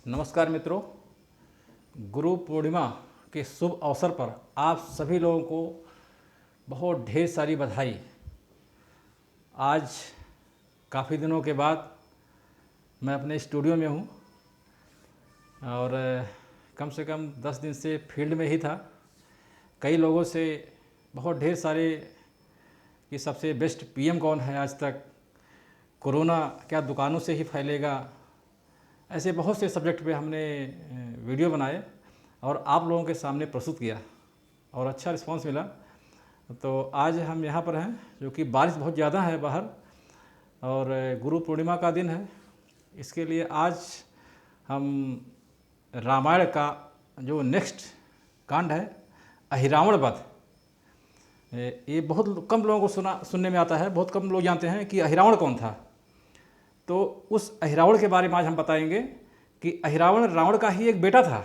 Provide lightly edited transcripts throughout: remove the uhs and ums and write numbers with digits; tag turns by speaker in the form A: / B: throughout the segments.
A: नमस्कार मित्रों, गुरु पूर्णिमा के शुभ अवसर पर आप सभी लोगों को बहुत ढेर सारी बधाई। आज काफ़ी दिनों के बाद मैं अपने स्टूडियो में हूँ और कम से कम 10 दिन से फील्ड में ही था। कई लोगों से बहुत ढेर सारे कि सबसे बेस्ट पीएम कौन है आज तक, कोरोना क्या दुकानों से ही फैलेगा, ऐसे बहुत से सब्जेक्ट पे हमने वीडियो बनाए और आप लोगों के सामने प्रस्तुत किया और अच्छा रिस्पांस मिला। तो आज हम यहाँ पर हैं, जो कि बारिश बहुत ज़्यादा है बाहर और गुरु पूर्णिमा का दिन है। इसके लिए आज हम रामायण का जो नेक्स्ट कांड है अहिरावण वध, ये बहुत कम लोगों को सुनने में आता है, बहुत कम लोग जानते हैं कि अहिरावण कौन था। तो उस अहिरावण के बारे में आज हम बताएंगे कि अहिरावण रावण का ही एक बेटा था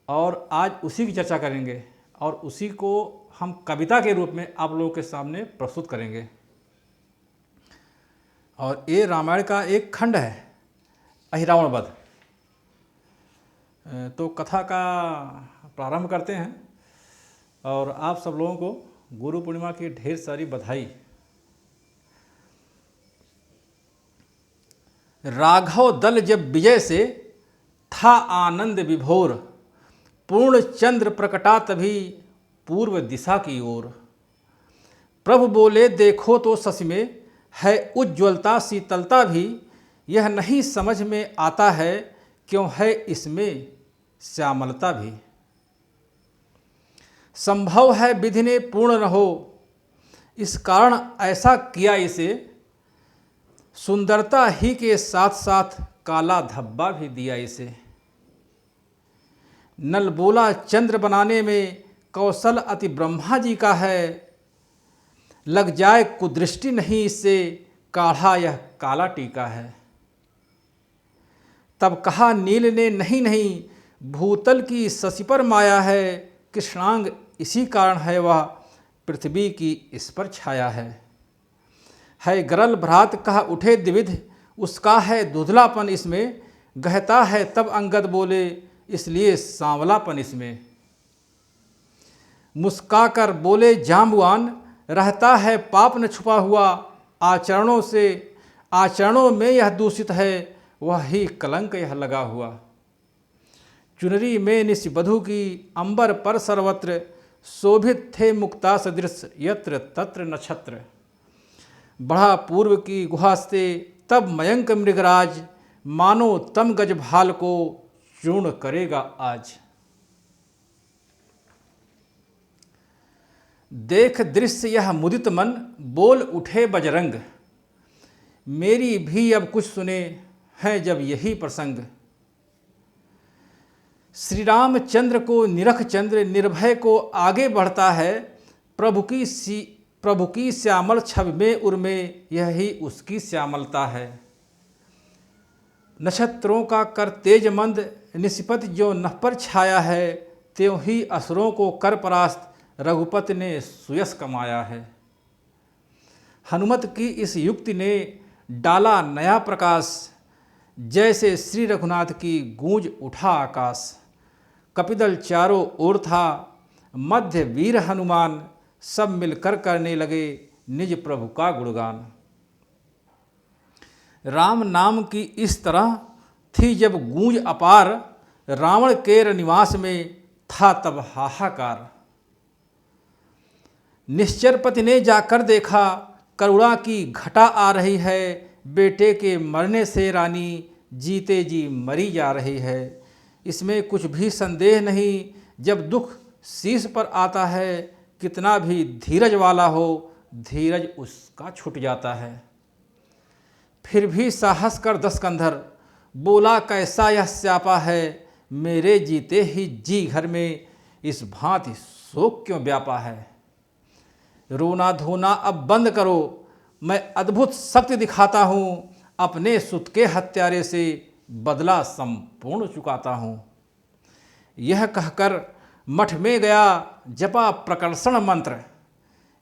A: और आज उसी की चर्चा करेंगे और उसी को हम कविता के रूप में आप लोगों के सामने प्रस्तुत करेंगे। और ये रामायण का एक खंड है अहिरावण वध। तो कथा का प्रारंभ करते हैं और आप सब लोगों को गुरु पूर्णिमा की ढेर सारी बधाई। राघव दल जब विजय से था आनंद विभोर, पूर्ण चंद्र प्रकटा तभी पूर्व दिशा की ओर। प्रभु बोले देखो तो शशि में है उज्ज्वलता शीतलता भी, यह नहीं समझ में आता है क्यों है इसमें श्यामलता भी। संभव है विधि ने पूर्ण न हो, इस कारण ऐसा किया इसे, सुंदरता ही के साथ साथ काला धब्बा भी दिया इसे। नल बोला चंद्र बनाने में कौशल अति ब्रह्मा जी का है, लग जाए कुदृष्टि नहीं इससे काढ़ा यह काला टीका है। तब कहा नील ने नहीं नहीं भूतल की शशि पर माया है, कृष्णांग इसी कारण है वह पृथ्वी की इस पर छाया है गरल भ्रात कहा उठे द्विविध, उसका है धुंधलापन इसमें, गहता है तब अंगद बोले इसलिए सांवलापन इसमें। मुस्काकर बोले जाम्बुआन रहता है पाप न छुपा हुआ, आचरणों में यह दूषित है वही कलंक यह लगा हुआ। चुनरी में निशिबधु की अंबर पर सर्वत्र, शोभित थे मुक्ता सदृश यत्र तत्र नक्षत्र। बढ़ा पूर्व की गुहा से तब मयंक मृगराज, मानो तम गज भाल को चूर्ण करेगा आज। देख दृश्य यह मुदित मन बोल उठे बजरंग, मेरी भी अब कुछ सुने हैं जब यही प्रसंग। श्री रामचंद्र को निरख चंद्र निर्भय को आगे बढ़ता है, प्रभु की श्यामल छवि में उर्मे यही उसकी श्यामलता है। नक्षत्रों का कर तेज मंद निशिपत जो नभ पर छाया है, त्यों ही असुरों को कर परास्त रघुपति ने सुयश कमाया है। हनुमत की इस युक्ति ने डाला नया प्रकाश, जैसे श्री रघुनाथ की गूंज उठा आकाश। कपिदल चारों ओर था मध्य वीर हनुमान, सब मिलकर करने लगे निज प्रभु का गुणगान। राम नाम की इस तरह थी जब गूंज अपार, रावण के निवास में था तब हाहाकार। निश्चरपति ने जाकर देखा करुणा की घटा आ रही है, बेटे के मरने से रानी जीते जी मरी जा रही है। इसमें कुछ भी संदेह नहीं, जब दुख शीश पर आता है, कितना भी धीरज वाला हो धीरज उसका छूट जाता है। फिर भी साहस कर दस कंधर, बोला कैसा यह स्यापा है, मेरे जीते ही जी घर में इस भांति शोक क्यों व्यापा है। रोना धोना अब बंद करो, मैं अद्भुत शक्ति दिखाता हूँ, अपने सुत के हत्यारे से बदला संपूर्ण चुकाता हूँ। यह कहकर मठ में गया जपा प्रकर्षण मंत्र,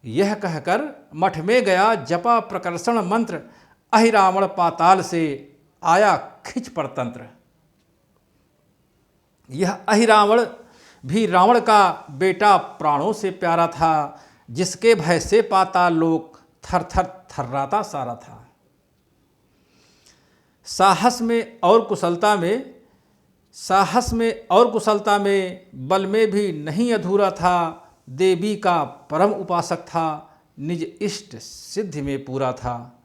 A: यह कहकर मठ में गया जपा प्रकर्षण मंत्र, अहिरावण पाताल से आया खिंच परतंत्र। यह अहिरावण भी रावण का बेटा प्राणों से प्यारा था, जिसके भय से पाताल लोक थर थर थर्राता सारा था। साहस में और कुशलता में बल में भी नहीं अधूरा था। देवी का परम उपासक था, निज इष्ट सिद्धि में पूरा था।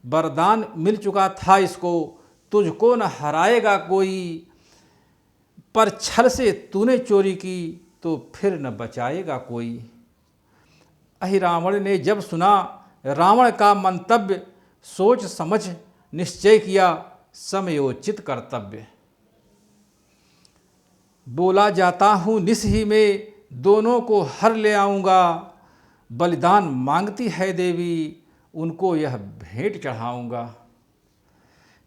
A: वरदान मिल चुका था इसको, तुझको न हराएगा कोई। पर छल से तूने चोरी की, तो फिर न बचाएगा कोई। अहिरावण ने जब सुना रावण का मंतव्य, सोच समझ निश्चय किया समयोचित कर्तव्य। बोला जाता हूँ निस ही में, दोनों को हर ले आऊँगा। बलिदान मांगती है देवी, उनको यह भेंट चढ़ाऊँगा।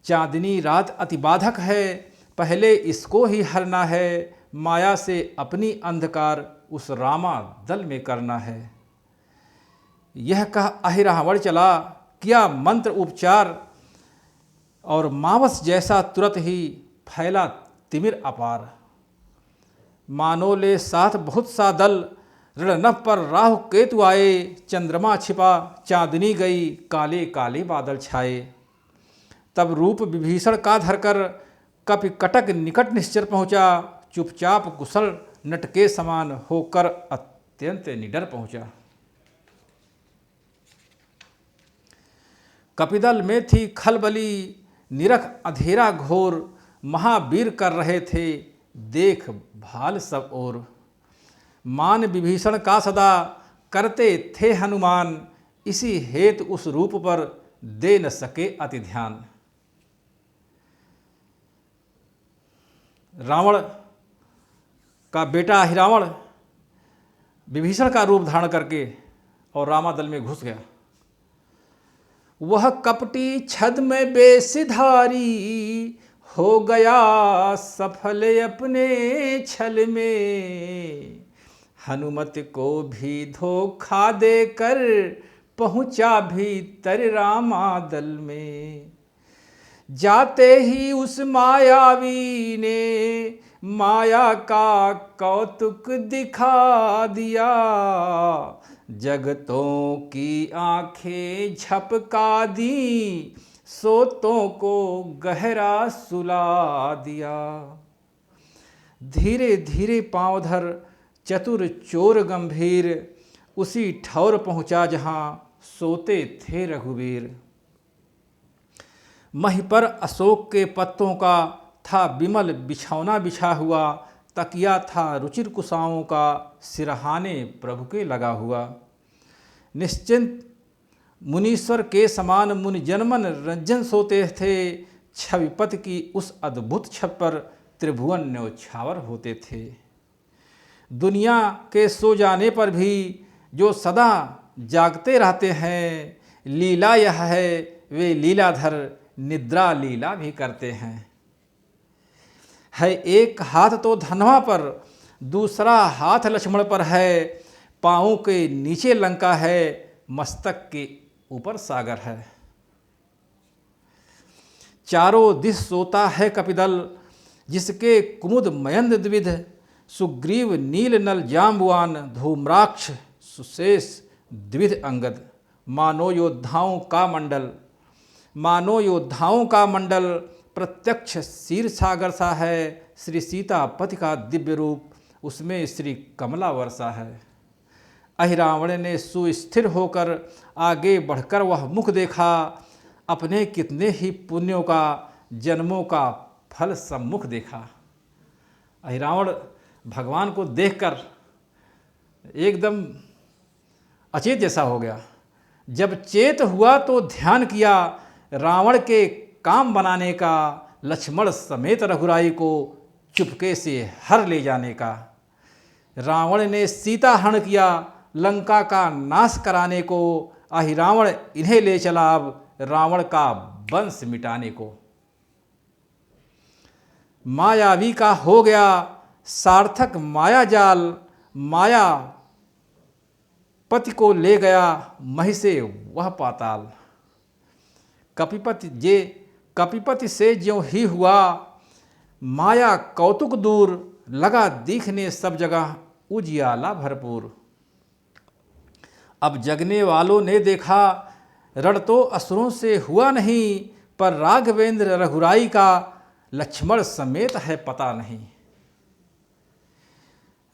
A: चांदनी रात अति बाधक है, पहले इसको ही हरना है। माया से अपनी अंधकार उस रामा दल में करना है। यह कह अहिरावण चला, किया मंत्र उपचार। और मावस जैसा तुरंत ही फैला तिमिर अपार। मानो ले साथ बहुत सा दल, रणनभ पर राहु केतु आए। चंद्रमा छिपा चांदनी गई, काले काले बादल छाए। तब रूप विभीषण का धरकर, कपि कटक निकट निश्चर पहुँचा। चुपचाप कुशल नट के समान होकर, अत्यंत निडर पहुँचा। कपिदल में थी खलबली, निरख अंधेरा घोर। महावीर कर रहे थे देख भाल सब ओर। मान विभीषण का सदा करते थे हनुमान, इसी हेतु उस रूप पर दे न सके अति ध्यान। रावण का बेटा अहिरावण विभीषण का रूप धारण करके और रामादल में घुस गया। वह कपटी छद में बेसिधारी, हो गया सफल अपने छल में। हनुमत को भी धोखा देकर, पहुंचा भीतर रामादल में। जाते ही उस मायावी ने, माया का कौतुक दिखा दिया। जगतों की आंखें झपका दी, सोतों को गहरा सुला दिया। धीरे धीरे पांव धर चतुर चोर गंभीर, उसी ठौर पहुंचा जहां सोते थे रघुवीर। मही पर अशोक के पत्तों का था विमल बिछौना बिछा हुआ। तकिया था रुचिर कुशाओं का, सिरहाने प्रभु के लगा हुआ। निश्चिंत मुनीश्वर के समान मुनि जनमन रंजन सोते थे। छविपत की उस अद्भुत छत पर त्रिभुवन न्योछावर होते थे। दुनिया के सो जाने पर भी जो सदा जागते रहते हैं, लीला यह है वे लीलाधर निद्रा लीला भी करते हैं। है एक हाथ तो धनवा पर, दूसरा हाथ लक्ष्मण पर है। पाँवों के नीचे लंका है, मस्तक के ऊपर सागर है। चारों दिश सोता है कपिदल, जिसके कुमुद मयंद द्विध। सुग्रीव नील नल जाम्बुआन, धूम्राक्ष सुशेष द्विध अंगद। मानो योद्धाओं का मंडल, प्रत्यक्ष क्षीर सागर सा है। श्री सीतापति का दिव्य रूप, उसमें श्री कमला वर्षा है। अहिरावण ने सुस्थिर होकर आगे बढ़कर वह मुख देखा। अपने कितने ही पुण्यों का जन्मों का फल सम्मुख देखा। अहिरावण भगवान को देखकर एकदम अचेत जैसा हो गया। जब चेत हुआ तो ध्यान किया रावण के काम बनाने का, लक्ष्मण समेत रघुराई को चुपके से हर ले जाने का। रावण ने सीता हरण किया, लंका का नाश कराने को। अहिरावण इन्हें ले चला अब रावण का वंश मिटाने को। मायावी का हो गया सार्थक माया जाल, माया पति को ले गया मही से वह पाताल। कपिपति जे कपिपति से ज्यों ही हुआ, माया कौतुक दूर, लगा दिखने सब जगह उजियाला भरपूर। अब जगने वालों ने देखा, रण तो असुरों से हुआ नहीं, पर राघवेंद्र रघुराई का लक्ष्मण समेत है पता नहीं।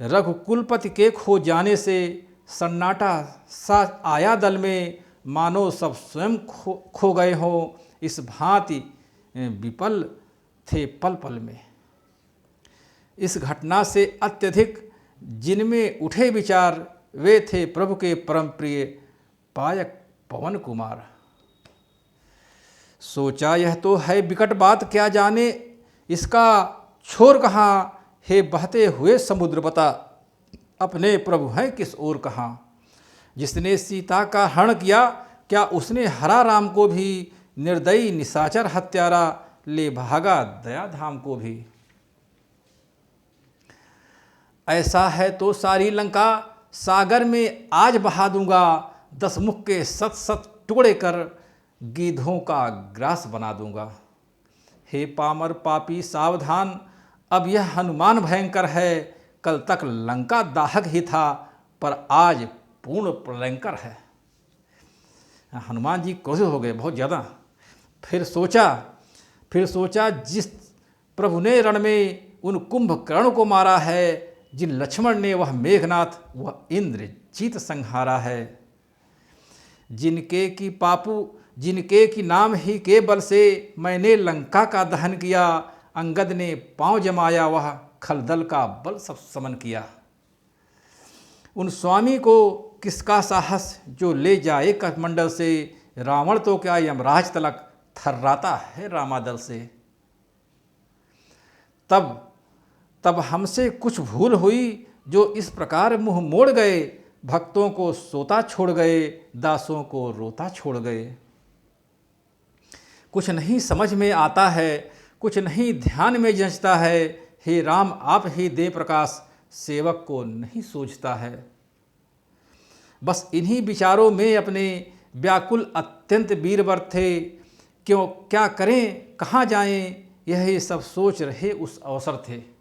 A: रघुकुलपति के खो जाने से सन्नाटा सा आया दल में, मानो सब स्वयं खो गए हों, इस भांति विपल थे पल पल में। इस घटना से अत्यधिक जिनमें उठे विचार, वे थे प्रभु के परम प्रिय पायक पवन कुमार। सोचा यह तो है विकट बात, क्या जाने इसका छोर कहाँ, हे बहते हुए समुद्र बता, अपने प्रभु हैं किस ओर कहाँ। जिसने सीता का हरण किया, क्या उसने हरा राम को भी, निर्दयी निशाचर हत्यारा, ले भागा दया धाम को भी। ऐसा है तो सारी लंका सागर में आज बहा दूंगा, 10 मुख के सत सत टुकड़े कर, गीधों का ग्रास बना दूंगा। हे पामर पापी सावधान, अब यह हनुमान भयंकर है, कल तक लंका दाहक ही था, पर आज पूर्ण प्रलयंकर है। हनुमान जी क्रोधित हो गए बहुत ज़्यादा। फिर सोचा जिस प्रभु ने रण में उन कुंभकर्ण को मारा है, जिन लक्ष्मण ने वह मेघनाथ, वह इंद्रजीत संहारा है। जिनके की नाम ही के बल से मैंने लंका का दहन किया, अंगद ने पांव जमाया, वह खलदल का बल सब समन किया। उन स्वामी को किसका साहस, जो ले जाए कमंडल से, रावण तो क्या यमराज तलक थर्राता है रामादल से। तब हमसे कुछ भूल हुई, जो इस प्रकार मुंह मोड़ गए, भक्तों को सोता छोड़ गए, दासों को रोता छोड़ गए। कुछ नहीं समझ में आता है, कुछ नहीं ध्यान में जंचता है, हे राम आप ही दे प्रकाश, सेवक को नहीं सूझता है। बस इन्हीं विचारों में अपने व्याकुल अत्यंत वीरवर थे, क्या करें कहाँ जाएं, यही सब सोच रहे उस अवसर थे।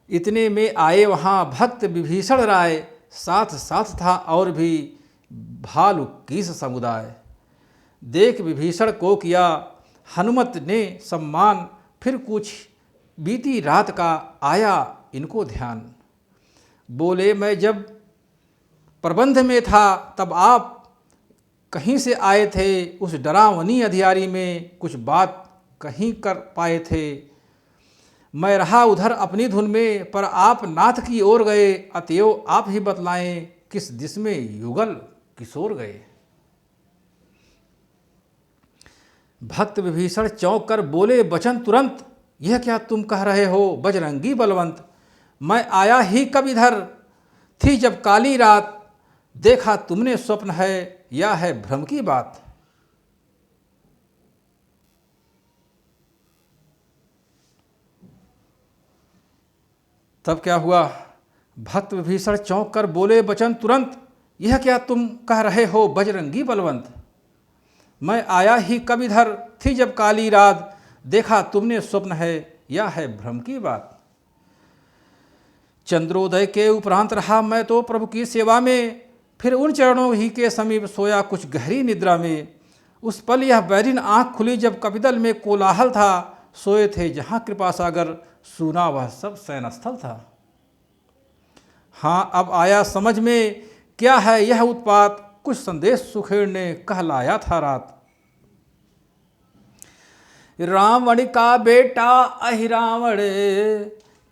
A: इतने में आए वहाँ भक्त विभीषण राय, साथ था और भी भालु कीस समुदाय। देख विभीषण को किया हनुमत ने सम्मान, फिर कुछ बीती रात का आया इनको ध्यान। बोले मैं जब प्रबंध में था, तब आप कहीं से आए थे, उस डरावनी अधियारी में कुछ बात कहीं कर पाए थे। मैं रहा उधर अपनी धुन में, पर आप नाथ की ओर गए, अतएव आप ही बतलाएं, किस दिश में युगल किशोर गए। भक्त विभीषण चौंक कर बोले वचन तुरंत, यह क्या तुम कह रहे हो बजरंगी बलवंत। मैं आया ही कब इधर, थी जब काली रात, देखा तुमने स्वप्न है, या है भ्रम की बात। तब क्या हुआ, भक्त विभीषण चौंक कर बोले वचन तुरंत, यह क्या तुम कह रहे हो बजरंगी बलवंत। मैं आया ही कब इधर, थी जब काली रात, देखा तुमने स्वप्न है, या है भ्रम की बात। चंद्रोदय के उपरांत रहा मैं तो प्रभु की सेवा में, फिर उन चरणों ही के समीप सोया कुछ गहरी निद्रा में। उस पल यह बैरिन आँख खुली जब कपितल में कोलाहल था, सोए थे जहाँ कृपा सागर, सुना वह सब शयन स्थल था। हाँ अब आया समझ में, क्या है यह उत्पात, कुछ संदेश सुखेड़ ने कहलाया था रात। रावण का बेटा अहिरावण,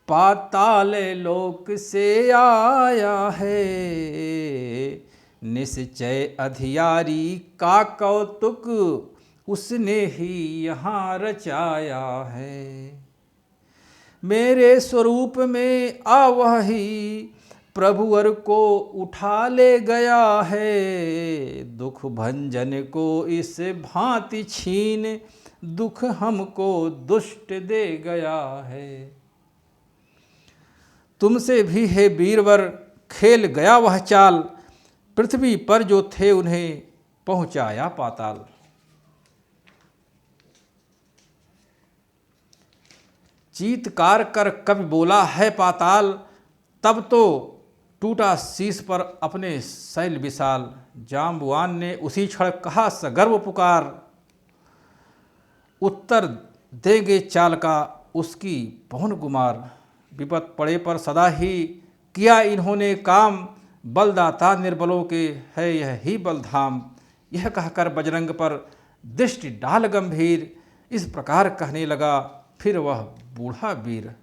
A: पाताल लोक से आया है, निश्चय अधियारी का कौतुक, उसने ही यहाँ रचाया है। मेरे स्वरूप में आवही प्रभुवर को उठा ले गया है, दुख भंजन को इस भांति छीन, दुख हमको दुष्ट दे गया है। तुमसे भी हे वीरवर खेल गया वह चाल, पृथ्वी पर जो थे उन्हें पहुँचाया पाताल। चीत्कार कर कवि बोला है पाताल, तब तो टूटा शीश पर अपने शैल विशाल। जाम्बुवान ने उसी क्षण कहा सगर्व पुकार, उत्तर देंगे चाल का उसकी पवन कुमार। विपत पड़े पर सदा ही किया इन्होंने काम, बलदाता निर्बलों के है यह ही बलधाम। यह कहकर बजरंग पर दृष्टि डाल गंभीर, इस प्रकार कहने लगा फिर वह बूढ़ा वीर।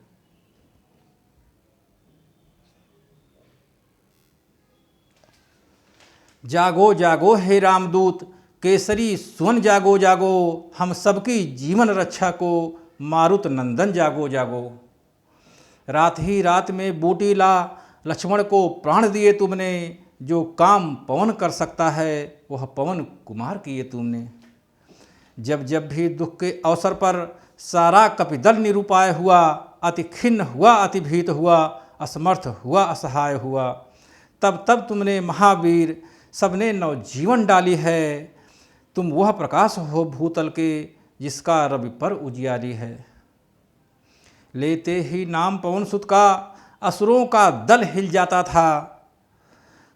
A: जागो जागो हे रामदूत केसरी सुवन, जागो जागो हम सबकी जीवन रक्षा को, मारुत नंदन जागो जागो। रात ही रात में बूटी ला लक्ष्मण को प्राण दिए तुमने, जो काम पवन कर सकता है वह पवन कुमार किए तुमने। जब जब भी दुख के अवसर पर सारा कपिदल निरुपाय हुआ, अति खिन्न हुआ अति भीत हुआ, असमर्थ हुआ असहाय हुआ, तब तब तुमने महावीर सबने नवजीवन डाली है। तुम वह प्रकाश हो भूतल के जिसका रवि पर उजियारी है। लेते ही नाम पवन सुत का असुरों का दल हिल जाता था,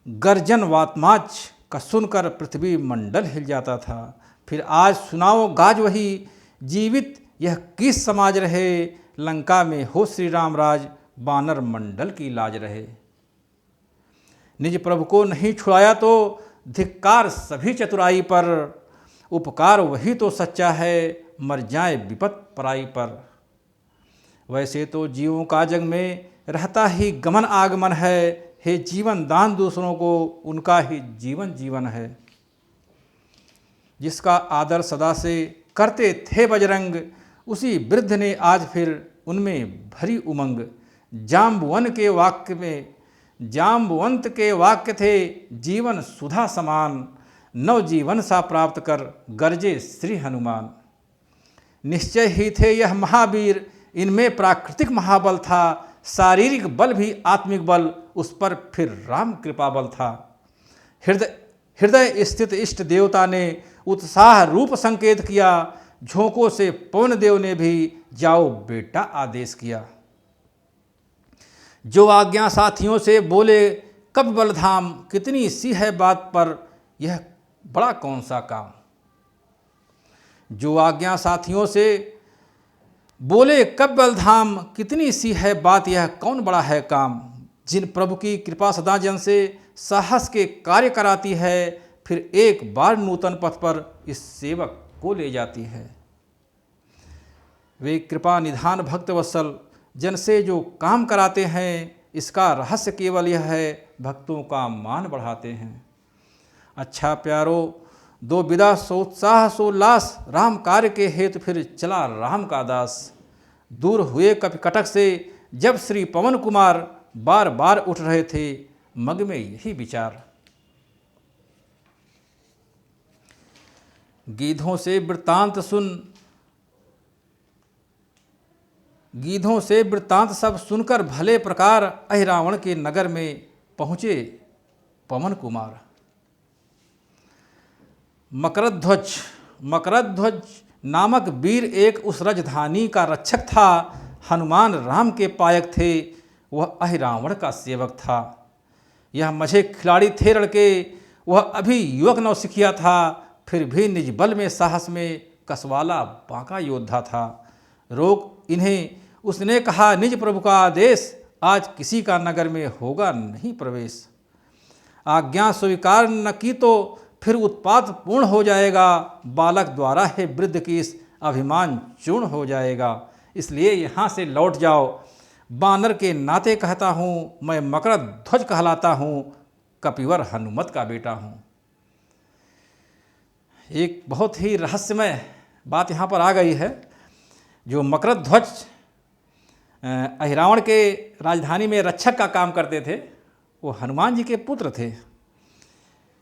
A: गर्जन वात्माच का सुनकर पृथ्वी मंडल हिल जाता था। फिर आज सुनाओ गाज वही, जीवित यह किस समाज रहे, लंका में हो श्री राम राज, बानर मंडल की लाज रहे। निज प्रभु को नहीं छुड़ाया तो धिक्कार सभी चतुराई पर, उपकार वही तो सच्चा है मर जाए विपत पराई पर। वैसे तो जीवों का जग में रहता ही गमन आगमन है, हे जीवन दान दूसरों को उनका ही जीवन जीवन है। जिसका आदर सदा से करते थे बजरंग, उसी वृद्ध ने आज फिर उनमें भरी उमंग। जाम्बुवंत के वाक्य थे जीवन सुधा समान, नव जीवन सा प्राप्त कर गरजे श्री हनुमान। निश्चय ही थे यह महावीर, इनमें प्राकृतिक महाबल था, शारीरिक बल भी आत्मिक बल उस पर फिर राम कृपा बल था। हृदय स्थित इष्ट देवता ने उत्साह रूप संकेत किया, झोंकों से पवन देव ने भी जाओ बेटा आदेश किया। जो आज्ञा साथियों से बोले कब बलधाम, कितनी सी है बात पर यह बड़ा कौन सा काम। जो आज्ञा साथियों से बोले कब बलधाम, कितनी सी है बात यह कौन बड़ा है काम। जिन प्रभु की कृपा सदा जन से साहस के कार्य कराती है, फिर एक बार नूतन पथ पर इस सेवक को ले जाती है। वे कृपा निधान भक्त वत्सल जन से जो काम कराते हैं, इसका रहस्य केवल यह है भक्तों का मान बढ़ाते हैं। अच्छा प्यारो दो विदा सोत्साह सोल्लास, राम कार्य के हेतु फिर चला राम का दास। दूर हुए कपिकटक से जब श्री पवन कुमार, बार बार उठ रहे थे मग में यही विचार। गीधों से वृत्तांत सब सुनकर भले प्रकार, अहिरावण के नगर में पहुँचे पवन कुमार। मकरध्वज नामक वीर एक उस राजधानी का रक्षक था, हनुमान राम के पायक थे, वह अहिरावण का सेवक था। यह मझे खिलाड़ी थे लड़के, वह अभी युवक नौसिखिया था, फिर भी निज बल में साहस में कसवाला बांका योद्धा था। रोक इन्हें उसने कहा निज प्रभु का आदेश, आज किसी का नगर में होगा नहीं प्रवेश। आज्ञा स्वीकार न की तो फिर उत्पात पूर्ण हो जाएगा, बालक द्वारा है वृद्ध की इस अभिमान चूर्ण हो जाएगा। इसलिए यहाँ से लौट जाओ, बानर के नाते कहता हूँ, मैं मकरध्वज कहलाता हूँ, कपिवर हनुमत का बेटा हूँ। एक बहुत ही रहस्यमय बात यहाँ पर आ गई है। जो मकरध्वज अहिरावण के राजधानी में रक्षक का काम करते थे, वो हनुमान जी के पुत्र थे।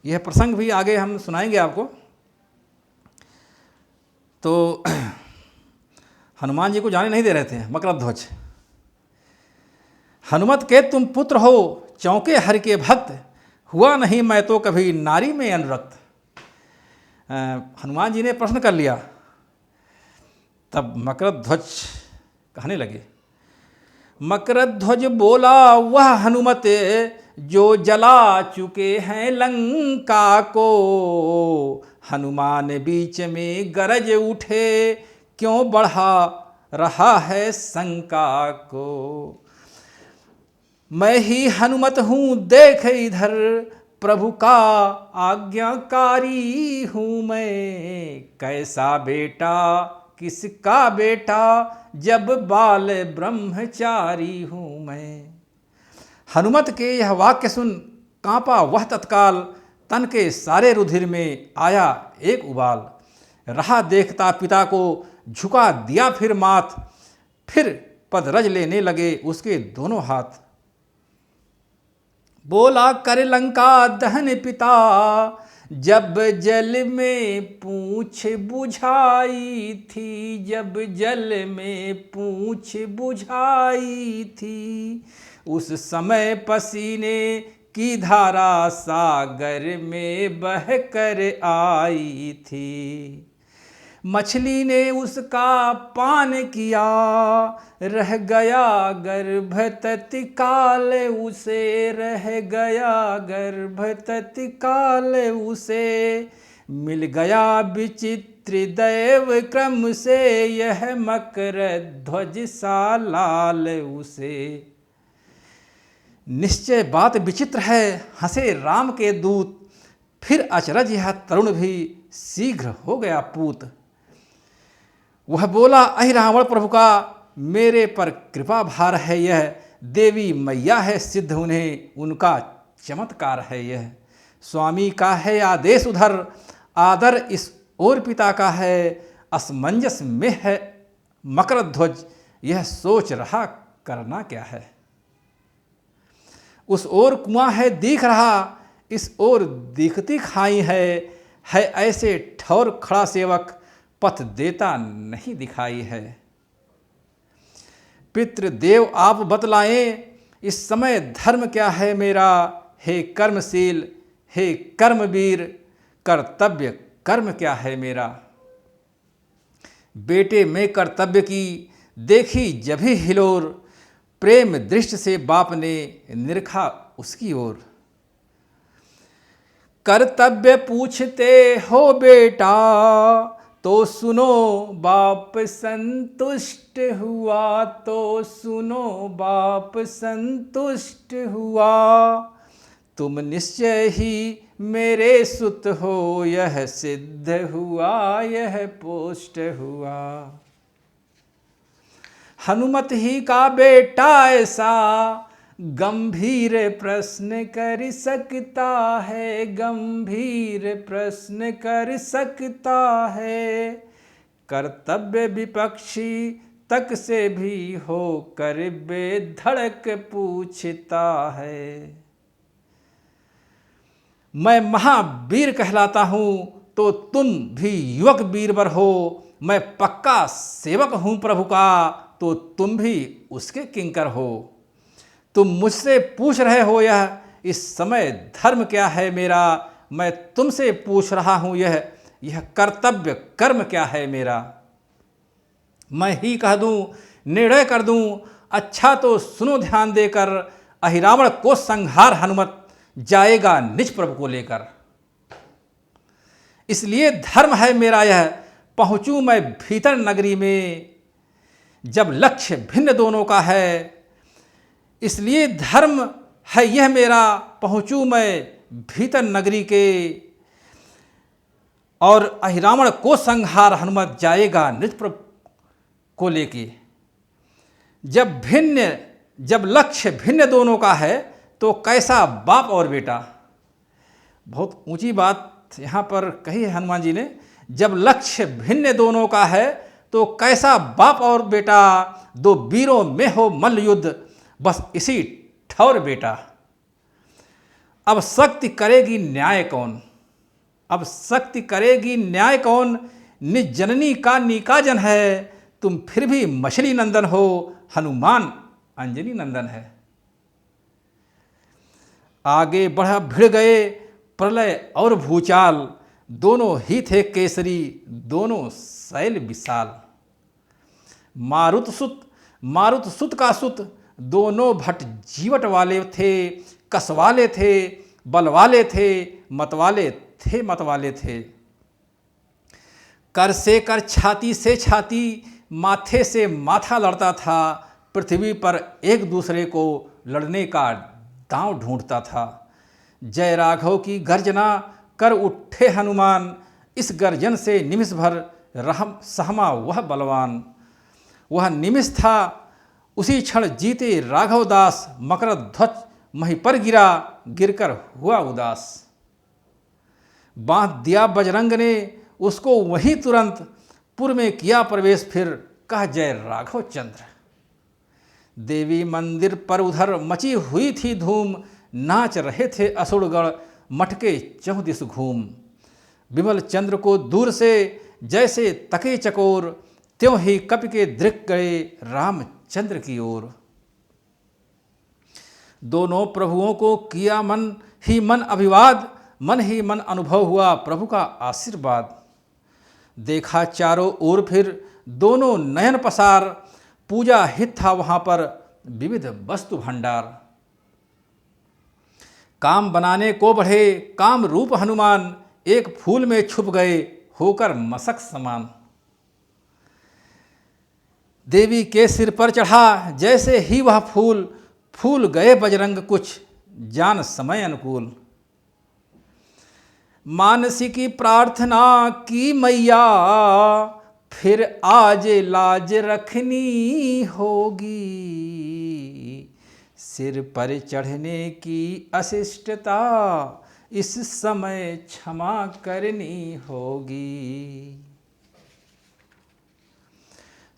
A: यह प्रसंग भी आगे हम सुनाएंगे आपको। तो हनुमान जी को जाने नहीं दे रहे थे मकरध्वज। हनुमत के तुम पुत्र हो, चौंके हरि के भक्त, हुआ नहीं मैं तो कभी नारी में अनुरक्त। हनुमान जी ने प्रश्न कर लिया। तब मकरध्वज कहने लगे। मकरध्वज बोला वह हनुमत जो जला चुके हैं लंका को, हनुमान बीच में गरज उठे क्यों बढ़ा रहा है शंका को। मैं ही हनुमत हूँ देख इधर, प्रभु का आज्ञाकारी हूँ मैं। कैसा बेटा किसका बेटा, जब बाल ब्रह्मचारी हूँ मैं। हनुमत के यह वाक्य सुन कांपा वह तत्काल, तन के सारे रुधिर में आया एक उबाल। रहा देखता पिता को झुका दिया फिर माथ, फिर पदरज लेने लगे उसके दोनों हाथ। बोला कर लंका दहन पिता, जब जल में पूंछ बुझाई थी, जब जल में पूंछ बुझाई थी। उस समय पसीने की धारा सागर में बह कर आई थी। मछली ने उसका पान किया, रह गया गर्भ तत्काल उसे, रह गया गर्भ तत्काल उसे। मिल गया विचित्र दैव क्रम से, यह मकर ध्वज सा लाल उसे। निश्चय बात विचित्र है, हंसे राम के दूत, फिर अचरज यह तरुण भी शीघ्र हो गया पूत। वह बोला अहि रावण प्रभु का मेरे पर कृपा भार है यह, देवी मैया है सिद्ध उन्हें उनका चमत्कार है यह। स्वामी का है आदेश उधर, आदर इस ओर पिता का है, असमंजस में है मकरध्वज, यह सोच रहा करना क्या है। उस ओर कुआं है दिख रहा, इस ओर दिखती खाई है ऐसे ठौर खड़ा सेवक, पथ देता नहीं दिखाई है। पितृदेव आप बतलाएं इस समय धर्म क्या है मेरा, हे कर्मशील हे कर्मवीर, कर्तव्य कर्म क्या है मेरा। बेटे में कर्तव्य की देखी जभी हिलोर, प्रेम दृष्टि से बाप ने निरखा उसकी ओर। कर्तव्य पूछते हो बेटा, तो सुनो बाप संतुष्ट हुआ, तो सुनो बाप संतुष्ट हुआ। तुम निश्चय ही मेरे सुत हो, यह सिद्ध हुआ यह पोस्ट हुआ। हनुमत ही का बेटा ऐसा, गंभीर प्रश्न कर सकता है, गंभीर प्रश्न कर सकता है। कर्तव्य विपक्षी तक से भी हो कर बेधड़क पूछता है। मैं महावीर कहलाता हूँ तो तुम भी युवक बीरबर हो, मैं पक्का सेवक हूँ प्रभु का तो तुम भी उसके किंकर हो। तुम मुझसे पूछ रहे हो यह इस समय धर्म क्या है मेरा, मैं तुमसे पूछ रहा हूँ यह कर्तव्य कर्म क्या है मेरा। मैं ही कह दूँ निर्णय कर दूँ, अच्छा तो सुनो ध्यान देकर, अहिरावण को संहार हनुमत जाएगा निज प्रभु को लेकर। इसलिए धर्म है मेरा यह, पहुँचूँ मैं भीतर नगरी में, जब लक्ष्य भिन्न दोनों का है। इसलिए धर्म है यह मेरा, पहुँचूँ मैं भीतर नगरी के, और अहिरावण को संहार हनुमत जाएगा निज प्रभु को लेके। जब लक्ष्य भिन्न दोनों का है तो कैसा बाप और बेटा। बहुत ऊंची बात यहाँ पर कही है हनुमान जी ने। जब लक्ष्य भिन्न दोनों का है तो कैसा बाप और बेटा, दो वीरों में हो मल्ल युद्ध, बस इसी ठौर बेटा। अब शक्ति करेगी न्याय कौन, अब शक्ति करेगी न्याय कौन, निज जननी का निकाजन है। तुम फिर भी मछली नंदन हो, हनुमान अंजनी नंदन है। आगे बढ़ा भिड़ गए प्रलय और भूचाल, दोनों ही थे केसरी दोनों शैल विशाल। मारुत सुत मारुत सुत का सुत, दोनों भट जीवट वाले थे, कसवाले थे, बलवाले थे, मतवाले थे, मतवाले थे। कर से कर, छाती से छाती, माथे से माथा लड़ता था, पृथ्वी पर एक दूसरे को लड़ने का दांव ढूंढता था। जय राघव की गर्जना कर उठे हनुमान, इस गर्जन से निमिष भर रहम सहमा वह बलवान। वह निमिष था, उसी क्षण जीते राघव दास, मकर ध्वज मही पर गिरा, गिरकर हुआ उदास। बांध दिया बजरंग ने उसको वहीं तुरंत, पुर में किया प्रवेश फिर कह जय राघव चंद्र। देवी मंदिर पर उधर मची हुई थी धूम, नाच रहे थे असुरगण मटके चहुदिस घूम। विमल चंद्र को दूर से जैसे तके चकोर, त्यों ही कप के दृक गए रामचंद्र की ओर। दोनों प्रभुओं को किया मन ही मन अभिवाद, मन ही मन अनुभव हुआ प्रभु का आशीर्वाद। देखा चारों ओर फिर दोनों नयन पसार, पूजा हित था वहाँ पर विविध वस्तु भंडार। काम बनाने को बढ़े काम रूप हनुमान, एक फूल में छुप गए होकर मसक समान। देवी के सिर पर चढ़ा जैसे ही वह फूल, फूल गए बजरंग कुछ जान समय अनुकूल। मानसी की प्रार्थना की मैया, फिर आज लाज रखनी होगी, सिर पर चढ़ने की अशिष्टता इस समय क्षमा करनी होगी।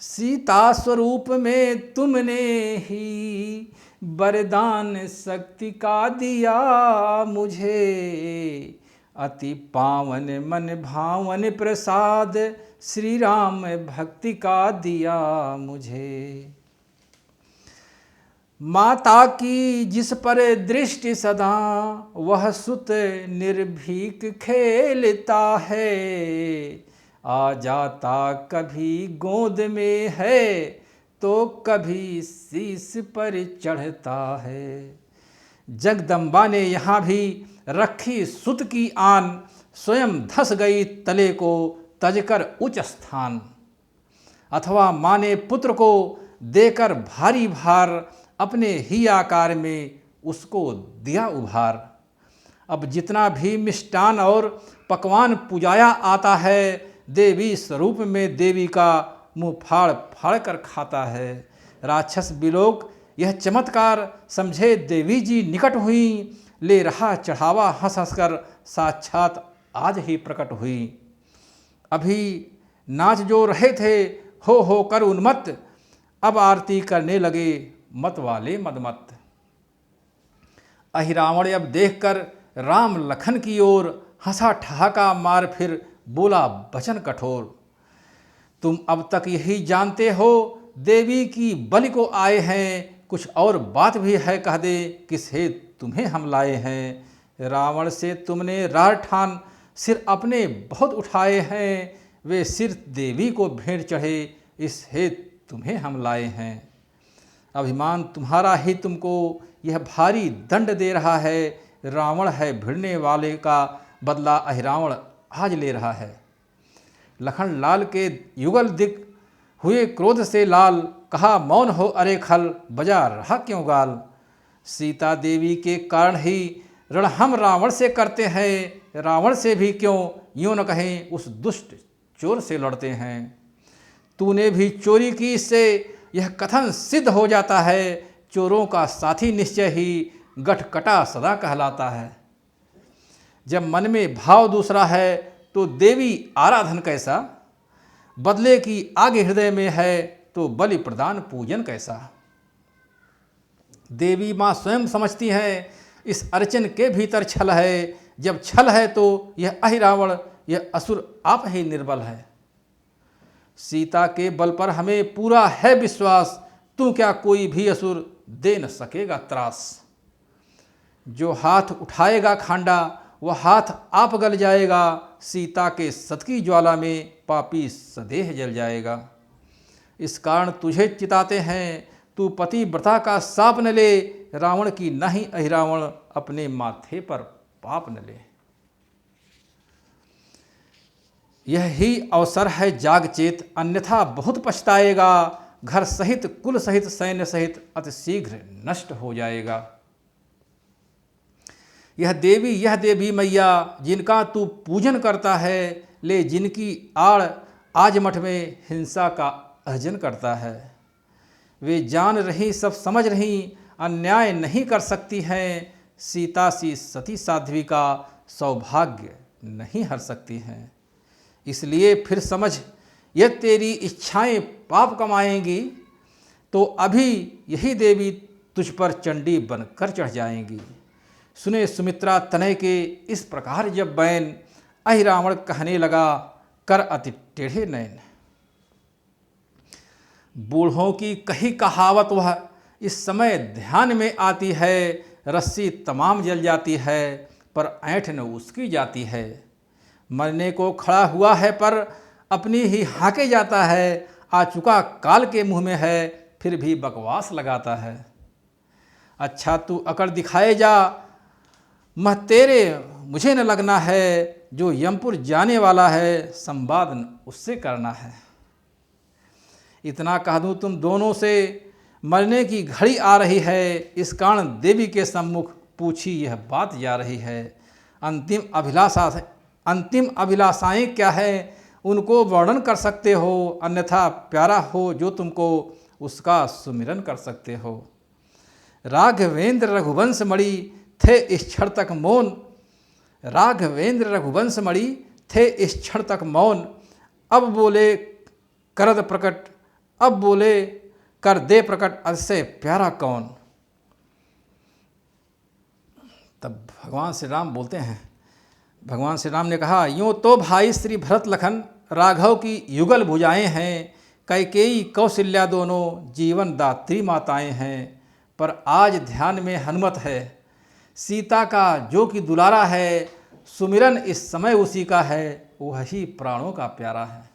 A: सीता स्वरूप में तुमने ही वरदान शक्ति का दिया मुझे, अति पावन मन भावन प्रसाद श्री राम भक्ति का दिया मुझे। माता की जिस पर दृष्टि सदा, वह सुत निर्भीक खेलता है, आ जाता कभी गोद में है, तो कभी शीश पर चढ़ता है। जगदम्बा ने यहाँ भी रखी सुत की आन, स्वयं धस गई तले को तजकर उच्च स्थान। अथवा माँ ने पुत्र को देकर भारी भार, अपने ही आकार में उसको दिया उभार। अब जितना भी मिष्टान और पकवान पुजाया आता है, देवी स्वरूप में देवी का मुँह फाड़ फाड़ कर खाता है। राक्षस बिलोक यह चमत्कार समझे देवी जी निकट हुई, ले रहा चढ़ावा हंस हंस कर साक्षात आज ही प्रकट हुई। अभी नाच जो रहे थे हो कर उन्मत्त, अब आरती करने लगे मत वाले मदमत। अहिरावण अब देखकर राम लखन की ओर, हंसा ठहाका मार फिर बोला वचन कठोर। तुम अब तक यही जानते हो देवी की बलि को आए हैं, कुछ और बात भी है कह दे किस हेतु तुम्हें हम लाए हैं। रावण से तुमने रार ठान सिर अपने बहुत उठाए हैं, वे सिर देवी को भेंट चढ़े इस हेतु तुम्हें हम लाए हैं। अभिमान तुम्हारा ही तुमको यह भारी दंड दे रहा है, रावण है भिड़ने वाले का बदला अहिरावण आज ले रहा है। लखन लाल के युगल दिक हुए क्रोध से लाल, कहा मौन हो अरे खल, बजा रहा क्यों गाल। सीता देवी के कारण ही रण हम रावण से करते हैं, रावण से भी क्यों यूँ न कहें उस दुष्ट चोर से लड़ते हैं। तूने भी चोरी की, इससे यह कथन सिद्ध हो जाता है, चोरों का साथी निश्चय ही गठकटा सदा कहलाता है। जब मन में भाव दूसरा है तो देवी आराधन कैसा, बदले की आगे हृदय में है तो बलि प्रदान पूजन कैसा। देवी माँ स्वयं समझती हैं इस अर्चन के भीतर छल है, जब छल है तो यह अहिरावण यह असुर आप ही निर्बल है। सीता के बल पर हमें पूरा है विश्वास, तू क्या कोई भी असुर दे न सकेगा त्रास। जो हाथ उठाएगा खांडा वह हाथ आप गल जाएगा, सीता के सत की ज्वाला में पापी सदेह जल जाएगा। इस कारण तुझे चिताते हैं, तू पतिव्रता का शाप न ले, रावण की नहीं अहिरावण अपने माथे पर पाप न ले। यही अवसर है जाग चेत, अन्यथा बहुत पछताएगा, घर सहित कुल सहित सैन्य सहित अति शीघ्र नष्ट हो जाएगा। यह देवी मैया जिनका तू पूजन करता है, ले जिनकी आड़ आज मठ में हिंसा का अर्जन करता है। वे जान रही सब समझ रही, अन्याय नहीं कर सकती हैं, सीता सी सती साध्वी का सौभाग्य नहीं हर सकती हैं। इसलिए फिर समझ, यह तेरी इच्छाएं पाप कमाएंगी, तो अभी यही देवी तुझ पर चंडी बनकर चढ़ जाएंगी। सुने सुमित्रा तनय के इस प्रकार जब बैन, अहिरावण कहने लगा कर अति टेढ़े नैन। बूढ़ों की कही कहावत वह इस समय ध्यान में आती है, रस्सी तमाम जल जाती है पर ऐंठ न उसकी जाती है। मरने को खड़ा हुआ है पर अपनी ही हाके जाता है, आ चुका काल के मुंह में है फिर भी बकवास लगाता है। अच्छा तू अकड़ दिखाए जा, मह तेरे मुझे न लगना है, जो यमपुर जाने वाला है संवाद उससे करना है। इतना कह दूँ तुम दोनों से, मरने की घड़ी आ रही है, इस कारण देवी के सम्मुख पूछी यह बात जा रही है। अंतिम अभिलाषाएं क्या है उनको वर्णन कर सकते हो, अन्यथा प्यारा हो जो तुमको उसका सुमिरन कर सकते हो। राघवेंद्र रघुवंश मणि थे इस क्षण तक मौन, राघवेंद्र रघुवंश मणि थे इस क्षण तक मौन, अब बोले करद प्रकट, अब बोले कर दे प्रकट, अतिशय प्यारा कौन। तब भगवान श्री राम बोलते हैं, भगवान श्री राम ने कहा, यूँ तो भाई श्री भरत लखन राघव की युगल भुजाएं हैं, कैकेयी कौशल्या दोनों जीवन दात्री माताएं हैं, पर आज ध्यान में हनुमत है, सीता का जो कि दुलारा है, सुमिरन इस समय उसी का है, वही प्राणों का प्यारा है।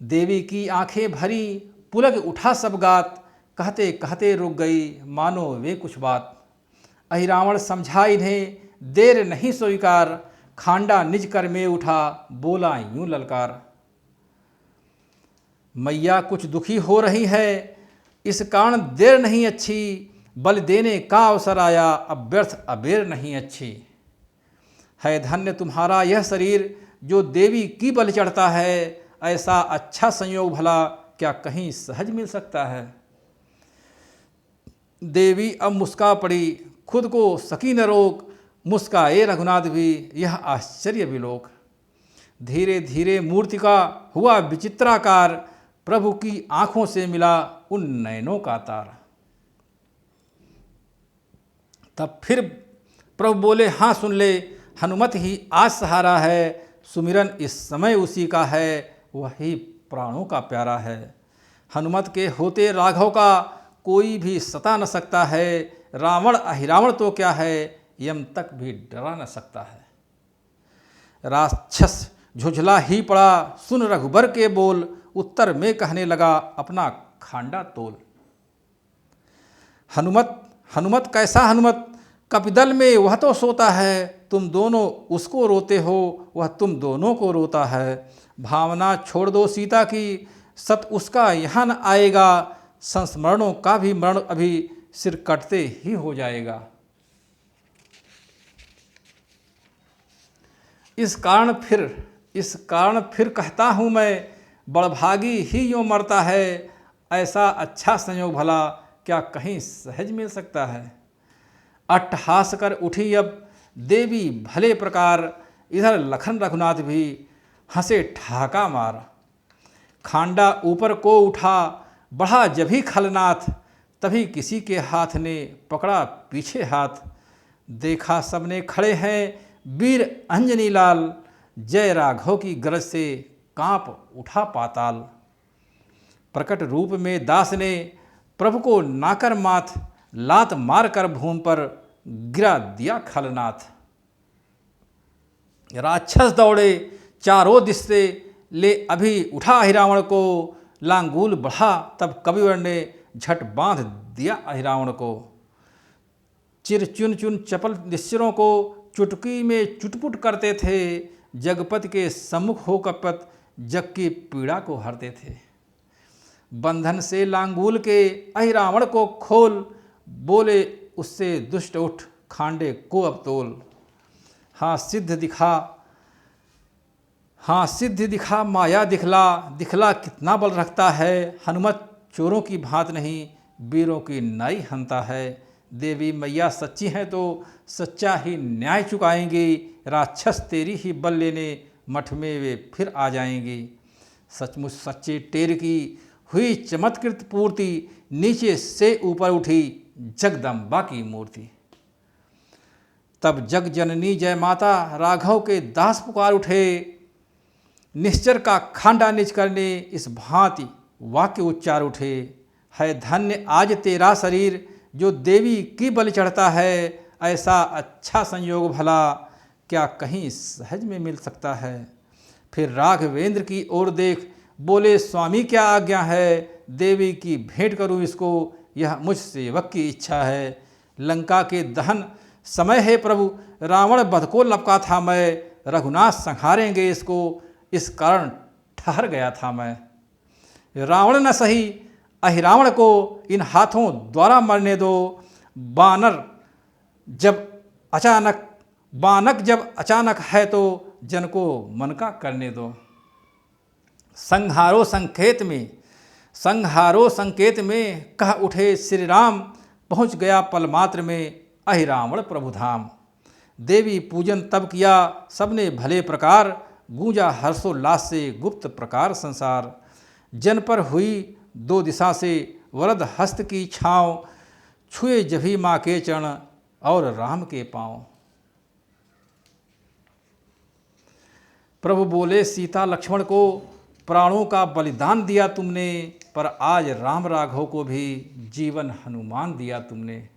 A: देवी की आंखें भरी पुलक उठा सब गात, कहते कहते रुक गई मानो वे कुछ बात। अहिरावण समझा इन्हें देर नहीं स्वीकार, खांडा निज कर में उठा बोला यूं ललकार। मैया कुछ दुखी हो रही है, इस कारण देर नहीं अच्छी, बल देने का अवसर आया अब व्यर्थ अबेर नहीं अच्छी। है धन्य तुम्हारा यह शरीर जो देवी की बल चढ़ता है, ऐसा अच्छा संयोग भला क्या कहीं सहज मिल सकता है। देवी अब मुस्का पड़ी, खुद को सकी न रोक, मुस्काए रघुनाथ भी यह आश्चर्य विलोक। धीरे धीरे मूर्ति का हुआ विचित्राकार, प्रभु की आंखों से मिला उन नयनों का तार। तब फिर प्रभु बोले, हाँ सुन ले, हनुमत ही आज सहारा है, सुमिरन इस समय उसी का है, वही प्राणों का प्यारा है। हनुमत के होते राघव का कोई भी सता न सकता है, रावण अहिरावण तो क्या है, यम तक भी डरा न सकता है। राक्षस झुझला ही पड़ा, सुन रघुबर के बोल, उत्तर में कहने लगा अपना खांडा तोल। हनुमत कैसा हनुमत, कपिदल में वह तो सोता है, तुम दोनों उसको रोते हो, वह तुम दोनों को रोता है। भावना छोड़ दो सीता की, सत उसका यहाँ न आएगा, संस्मरणों का भी मरण अभी सिर कटते ही हो जाएगा। इस कारण फिर कहता हूँ मैं, बड़भागी ही यूँ मरता है, ऐसा अच्छा संयोग भला क्या कहीं सहज मिल सकता है। अट्टहास कर उठी अब देवी भले प्रकार, इधर लखन रघुनाथ भी हंसे ठहाका मार। खांडा ऊपर को उठा बढ़ा जभी खलनाथ, तभी किसी के हाथ ने पकड़ा पीछे हाथ। देखा सबने खड़े हैं वीर अंजनी लाल, जय राघव की गरज से कांप उठा पाताल। प्रकट रूप में दास ने प्रभु को नाकर माथ, लात मार कर भूमि पर गिरा दिया खलनाथ। राक्षस दौड़े चारों दिश से, ले अभी उठा अहिरावण को, लांगूल बढ़ा तब कविवर ने झट बांध दिया अहिरावण को। चिर चुन चुन चपल निश्चरों को चुटकी में चुटपुट करते थे। जगपति के सम्मुख हो कपत जग की पीड़ा को हरते थे। बंधन से लांगूल के अहिरावण को खोल, बोले उससे दुष्ट उठ खांडे को अब तोल। हाँ सिद्ध दिखा माया दिखला, दिखला कितना बल रखता है। हनुमत चोरों की भांत नहीं, वीरों की नाई हनता है। देवी मैया सच्ची हैं तो सच्चा ही न्याय चुकाएंगी। राक्षस तेरी ही बल लेने मठ में वे फिर आ जाएंगी। सचमुच सच्चे टेर की हुई चमत्कृत पूर्ति, नीचे से ऊपर उठी जगदम्बा की मूर्ति। तब जग जननी जय माता राघव के दास पुकार उठे। निश्चर का खांडा निज करने इस भांति वाक्य उच्चार उठे। है धन्य आज तेरा शरीर जो देवी की बलि चढ़ता है। ऐसा अच्छा संयोग भला क्या कहीं सहज में मिल सकता है। फिर राघवेंद्र की ओर देख बोले स्वामी क्या आज्ञा है। देवी की भेंट करूं इसको, यह मुझ सेवक की इच्छा है। लंका के दहन समय है प्रभु, रावण वध को लपका था मैं। रघुनाथ संहारेंगे इसको, इस कारण ठहर गया था मैं। रावण न सही अहिरावण को इन हाथों द्वारा मरने दो। बानक जब अचानक है तो जन को मन का करने दो। संहारो संकेत में कह उठे श्री राम। पहुँच गया पल मात्र में अहिरावण प्रभु धाम। देवी पूजन तब किया सबने भले प्रकार। गूंजा हर्षोल्लास से गुप्त प्रकार संसार। जन पर हुई दो दिशा से वरद हस्त की छाँव। छुए जभी माँ के चरण और राम के पाँव। प्रभु बोले सीता लक्ष्मण को प्राणों का बलिदान दिया तुमने। पर आज राम राघव को भी जीवन हनुमान दिया तुमने।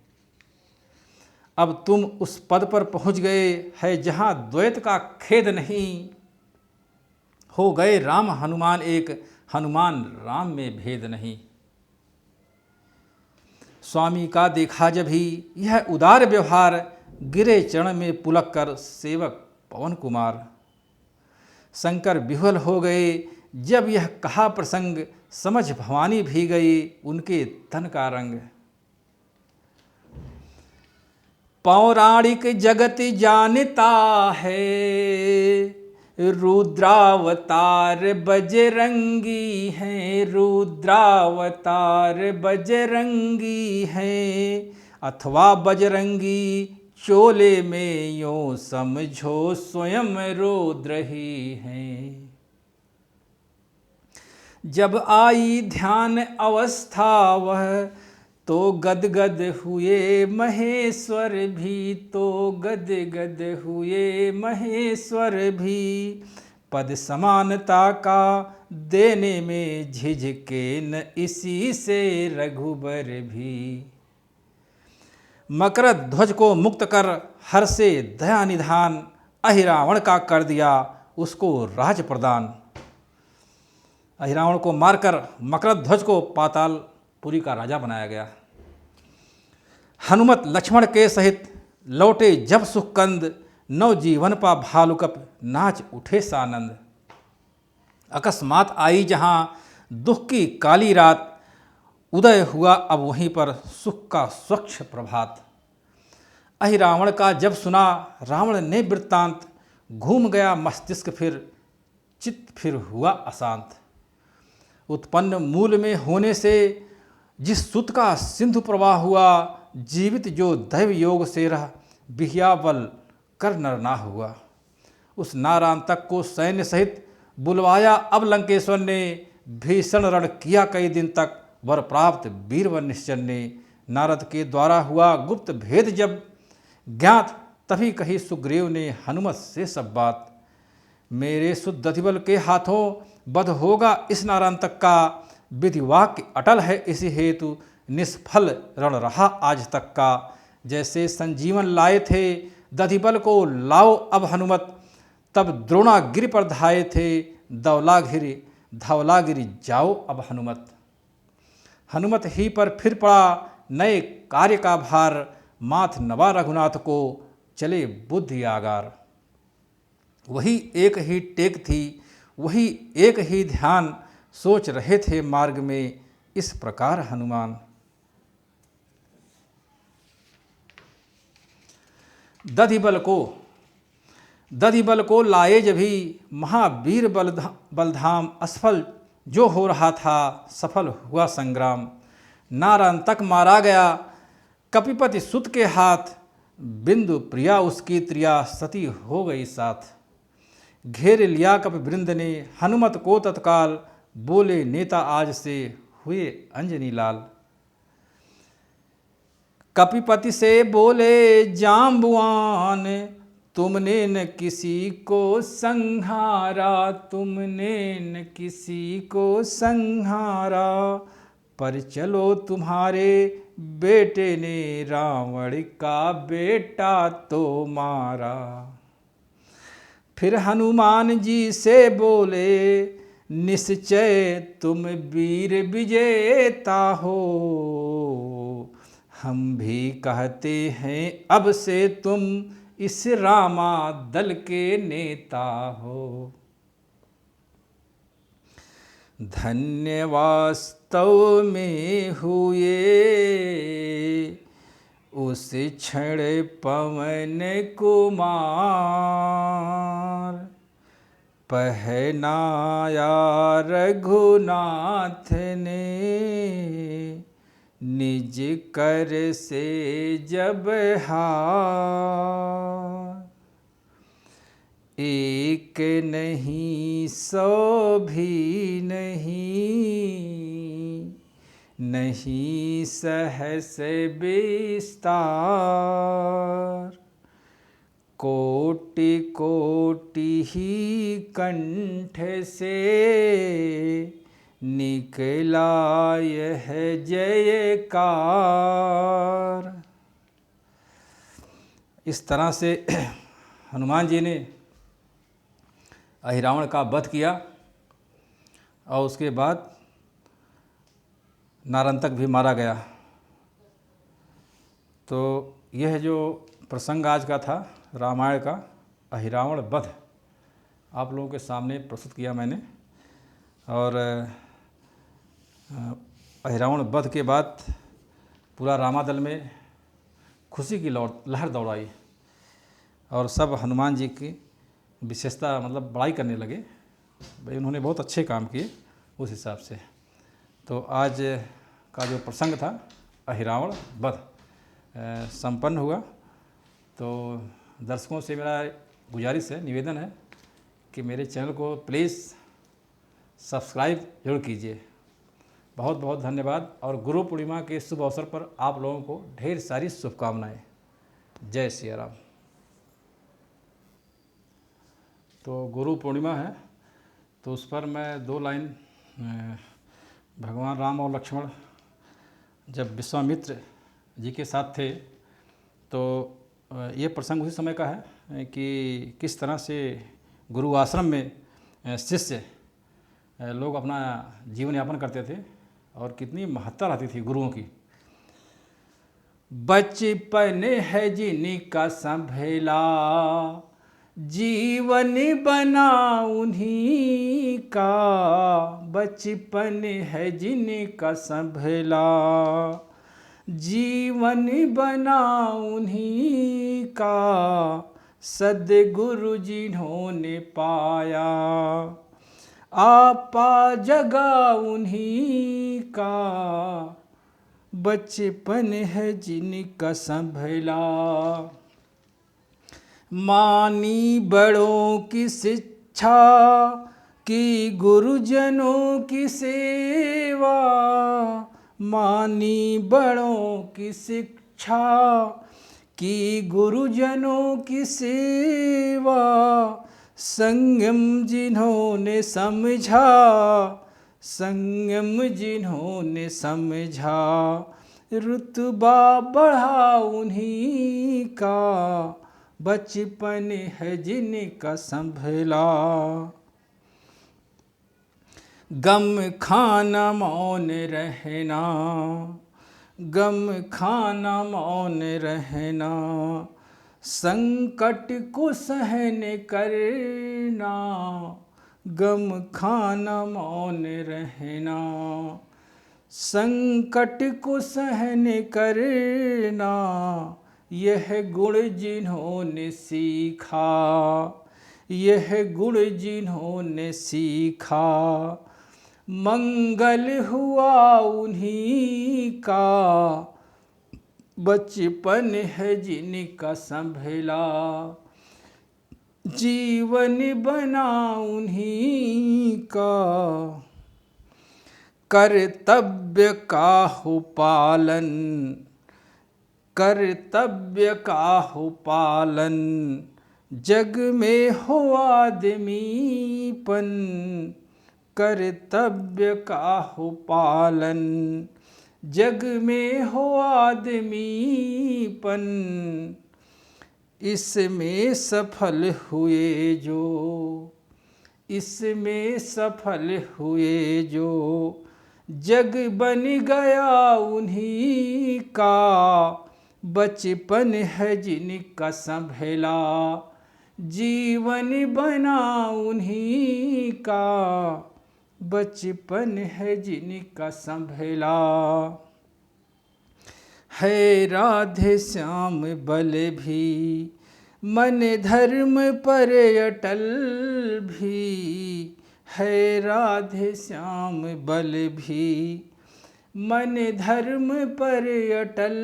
A: अब तुम उस पद पर पहुँच गए है जहाँ द्वैत का खेद नहीं। हो गए राम हनुमान एक, हनुमान राम में भेद नहीं। स्वामी का देखा जब ही यह उदार व्यवहार। गिरे चरण में पुलक कर सेवक पवन कुमार। शंकर विह्वल हो गए जब यह कहा प्रसंग। समझ भवानी भी गई उनके तन का रंग। पौराणिक जगत जानता है, रुद्रावतार बजरंगी हैं। रुद्रावतार बजरंगी हैं, अथवा बजरंगी चोले में यूं समझो स्वयं रुद्र ही हैं। जब आई ध्यान अवस्था वह तो गदगद हुए महेश्वर भी। तो गदगद हुए महेश्वर भी। पद समानता का देने में झिझके न इसी से रघुबर भी। मकर ध्वज को मुक्त कर हर से दया निधान। अहिरावण का कर दिया उसको राज प्रदान। अहिरावण को मारकर मकर ध्वज को पातालपुरी का राजा बनाया गया। हनुमत लक्ष्मण के सहित लौटे जब सुखकंद। नवजीवन पा भालुकप नाच उठे सानंद। अकस्मात आई जहाँ दुख की काली रात। उदय हुआ अब वहीं पर सुख का स्वच्छ प्रभात। अहिरावण का जब सुना रावण ने वृत्तांत। घूम गया मस्तिष्क चित्त फिर हुआ अशांत। उत्पन्न मूल में होने से जिस सुत का सिंधु प्रवाह हुआ। जीवित जो दैव योग से रह बिहियावल कर नर ना हुआ। उस नारांतक को सैन्य सहित बुलवाया अब लंकेश्वर ने। भीषण रण किया कई दिन तक वर प्राप्त वीरवर निश्चर ने। नारद के द्वारा हुआ गुप्त भेद जब ज्ञात तभी कही सुग्रीव ने हनुमत से सब बात। मेरे सुत दधिबल के हाथों वध होगा इस नारांतक का। विधि वाक्य अटल है इसी हेतु निष्फल रण रहा आज तक का। जैसे संजीवन लाए थे दधिबल को लाओ अब हनुमत। तब द्रोणागिरि पर धाये थे धवलागिरी जाओ अब हनुमत। हनुमत ही पर फिर पड़ा नए कार्य का भार, माथ नवा रघुनाथ को चले बुद्धि आगार। वही एक ही टेक थी, वही एक ही ध्यान, सोच रहे थे मार्ग में इस प्रकार हनुमान। दधि बल को लाए जभी, महावीर बलधाम असफल जो हो रहा था, सफल हुआ संग्राम। नारांतक मारा गया कपिपति सुत के हाथ, बिंदु प्रिया उसकी त्रिया सती हो गई साथ। घेर लिया कपि वृंद ने हनुमत को तत्काल, बोले नेता आज से हुए अंजनी लाल। कपिपति से बोले जाम्बुआन, तुमने न किसी को संहारा, तुमने न किसी को संहारा। पर चलो तुम्हारे बेटे ने रावण का बेटा तो मारा। फिर हनुमान जी से बोले निश्चय तुम वीर विजेता हो, हम भी कहते हैं अब से तुम इस रामा दल के नेता हो। धन्य वास्तव में हुए उस क्षण पवन कुमार, पहनाया रघुनाथ ने निज कर से जब हार। एक नहीं सौ भी नहीं, नहीं सहस विस्तार। कोटि कोटि ही कंठ से निकला यह जयकार। इस तरह से हनुमान जी ने अहिरावण का वध किया और उसके बाद नारांतक भी मारा गया। तो यह जो प्रसंग आज का था रामायण का, अहिरावण वध, आप लोगों के सामने प्रस्तुत किया मैंने। और अहिरावण वध के बाद पूरा रामादल में खुशी की लहर दौड़ाई और सब हनुमान जी की विशेषता मतलब बड़ाई करने लगे, भाई उन्होंने बहुत अच्छे काम किए उस हिसाब से। तो आज का जो प्रसंग था अहिरावण वध संपन्न हुआ। तो दर्शकों से मेरा गुजारिश है, निवेदन है कि मेरे चैनल को प्लीज़ सब्सक्राइब जरूर कीजिए। बहुत बहुत धन्यवाद और गुरु पूर्णिमा के शुभ अवसर पर आप लोगों को ढेर सारी शुभकामनाएं। जय सिया राम। तो गुरु पूर्णिमा है तो उस पर मैं 2 लाइन, भगवान राम और लक्ष्मण जब विश्वामित्र जी के साथ थे तो ये प्रसंग उसी समय का है कि किस तरह से गुरु आश्रम में शिष्य लोग अपना जीवन यापन करते थे और कितनी महत्ता रहती थी गुरुओं की। बचपन है जिनका संभेला, जीवन बना उन्हीं का। बचपन है जिनका संभला, जीवन बना उन्हीं का। सद्गुरु जिन्होंने पाया, आपा जगा उन्हीं का। बचपन है जिनका संभला, मानी बड़ों की शिक्षा की गुरुजनों की सेवा। मानी बड़ों की शिक्षा की गुरुजनों की सेवा। संयम जिन्होंने समझा, संयम जिन्होंने समझा। रुतबा बढ़ा उन्हीं का, बचपन है जिनका संभला। गम खाना मौन रहना, गम खाना मौन रहना, संकट को सहन करना, गम खाना मौन रहना, संकट को सहन करना, यह गुण जिन्होंने सीखा, यह गुण जिन्होंने सीखा, मंगल हुआ उन्हीं का, बचपन है जिनका संभला, जीवन बना उन्हीं का, कर्तव्य का हो पालन, कर्तव्य का हो पालन, जग में हो आदमीपन, कर्तव्य का हो पालन, जग में हो आदमीपन, इसमें सफल हुए जो, इसमें सफल हुए जो, जग बन गया उन्हीं का, बचपन है जिनका संभला, जीवन बना उन्हीं का, बचपन है जिनका संभला। है राधे श्याम बल भी, मन धर्म पर अटल भी, है राधे श्याम बल भी, मन धर्म पर अटल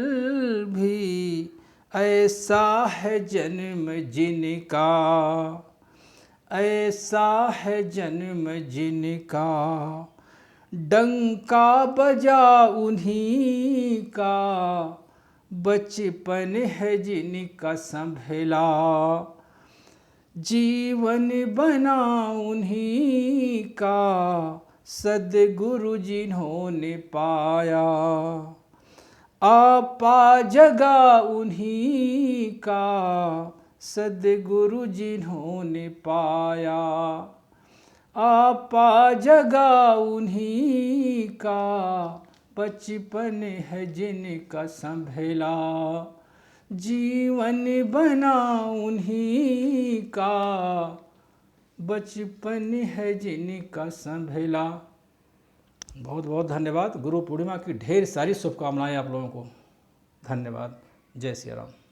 A: भी, ऐसा है जन्म जिनका, ऐसा है जन्म जिनका, डंका बजा उन्हीं का, बचपन है जिनका संभला, जीवन बना उन्हीं का, सद्गुरु जिन्होंने पाया, आपा जगा उन्हीं का, सद्गुरु जिन्होंने पाया, आपा जगा उन्हीं का, बचपन है जिनका संभला, जीवन बना उन्हीं का, बचपन है जिनका संभला। बहुत बहुत धन्यवाद। गुरु पूर्णिमा की ढेर सारी शुभकामनाएं आप लोगों को। धन्यवाद। जय सिया राम।